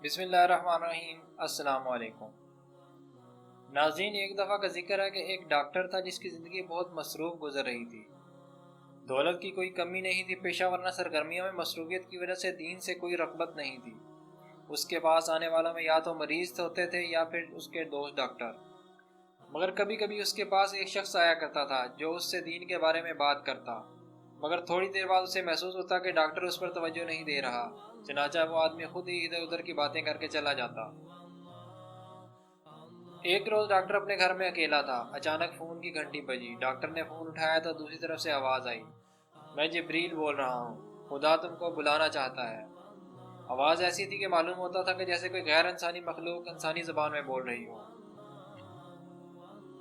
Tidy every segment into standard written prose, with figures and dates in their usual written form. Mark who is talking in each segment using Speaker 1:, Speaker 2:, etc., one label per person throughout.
Speaker 1: بسم اللہ الرحمن الرحیم۔ السلام علیکم ناظرین، ایک دفعہ کا ذکر ہے کہ ایک ڈاکٹر تھا جس کی زندگی بہت مصروف گزر رہی تھی۔ دولت کی کوئی کمی نہیں تھی، پیشہ ورانہ سرگرمیوں میں مصروفیت کی وجہ سے دین سے کوئی رغبت نہیں تھی۔ اس کے پاس آنے والوں میں یا تو مریض ہوتے تھے یا پھر اس کے دوست ڈاکٹر، مگر کبھی کبھی اس کے پاس ایک شخص آیا کرتا تھا جو اس سے دین کے بارے میں بات کرتا، مگر تھوڑی دیر بعد اسے محسوس ہوتا کہ ڈاکٹر اس پر توجہ نہیں دے رہا، چنانچہ وہ آدمی خود ہی ادھر ادھر کی باتیں کر کے چلا جاتا۔ ایک روز ڈاکٹر اپنے گھر میں اکیلا تھا، اچانک فون کی گھنٹی بجی۔ ڈاکٹر نے فون اٹھایا تو دوسری طرف سے آواز آئی، میں جبریل بول رہا ہوں، خدا تم کو بلانا چاہتا ہے۔ آواز ایسی تھی کہ معلوم ہوتا تھا کہ جیسے کوئی غیر انسانی مخلوق انسانی زبان میں بول رہی ہو۔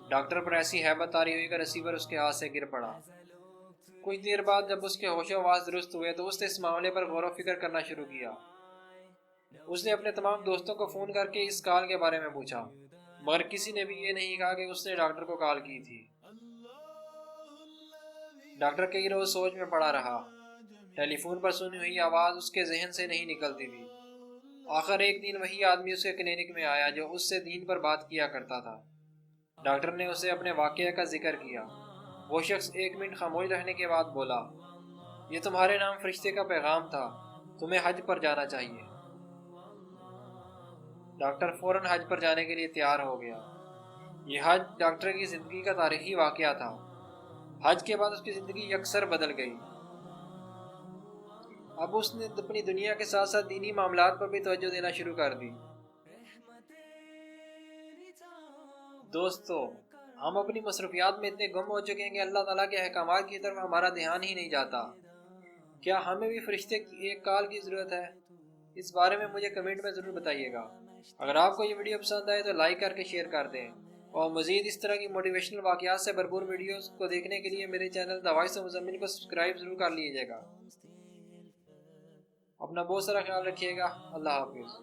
Speaker 1: ڈاکٹر پر ایسی ہیبت طاری ہوئی کہ ریسیور اس کے ہاتھ سے گر پڑا۔ کچھ دیر بعد جب اس کے ہوش و حواس درست ہوئے تو اس نے اس معاملے پر غور و فکر کرنا شروع کیا۔ اس نے اپنے تمام دوستوں کو فون کر کے اس کال کے بارے میں پوچھا، مگر کسی نے بھی یہ نہیں کہا کہ اس نے ڈاکٹر کو کال کی تھی۔ ڈاکٹر کئی روز سوچ میں پڑا رہا، ٹیلی فون پر سنی ہوئی آواز اس کے ذہن سے نہیں نکلتی تھی۔ آخر ایک دن وہی آدمی اس کے کلینک میں آیا جو اس سے دین پر بات کیا کرتا تھا۔ ڈاکٹر نے اسے اپنے واقعہ کا ذکر کیا۔ وہ شخص ایک منٹ خاموش رہنے کے بعد بولا، یہ تمہارے نام فرشتے کا پیغام تھا، تمہیں حج پر جانا چاہیے۔ ڈاکٹر فوراً حج پر جانے کے لیے تیار ہو گیا۔ یہ حج ڈاکٹر کی زندگی کا تاریخی واقعہ تھا۔ حج کے بعد اس کی زندگی یکسر بدل گئی۔ اب اس نے اپنی دنیا کے ساتھ ساتھ دینی معاملات پر بھی توجہ دینا شروع کر دی۔ دوستو، ہم اپنی مصروفیات میں اتنے گم ہو چکے ہیں کہ اللہ تعالیٰ کے احکامات کی طرف ہمارا دھیان ہی نہیں جاتا۔ کیا ہمیں بھی فرشتے کی ایک کال کی ضرورت ہے؟ اس بارے میں مجھے کمنٹ میں ضرور بتائیے گا۔ اگر آپ کو یہ ویڈیو پسند آئے تو لائک کر کے شیئر کر دیں، اور مزید اس طرح کی موٹیویشنل واقعات سے بھرپور ویڈیوز کو دیکھنے کے لیے میرے channel the voice of Muzammil کو سبسکرائب ضرور کر لیجیے گا۔ اپنا بہت سارا خیال رکھیے گا۔ اللہ حافظ۔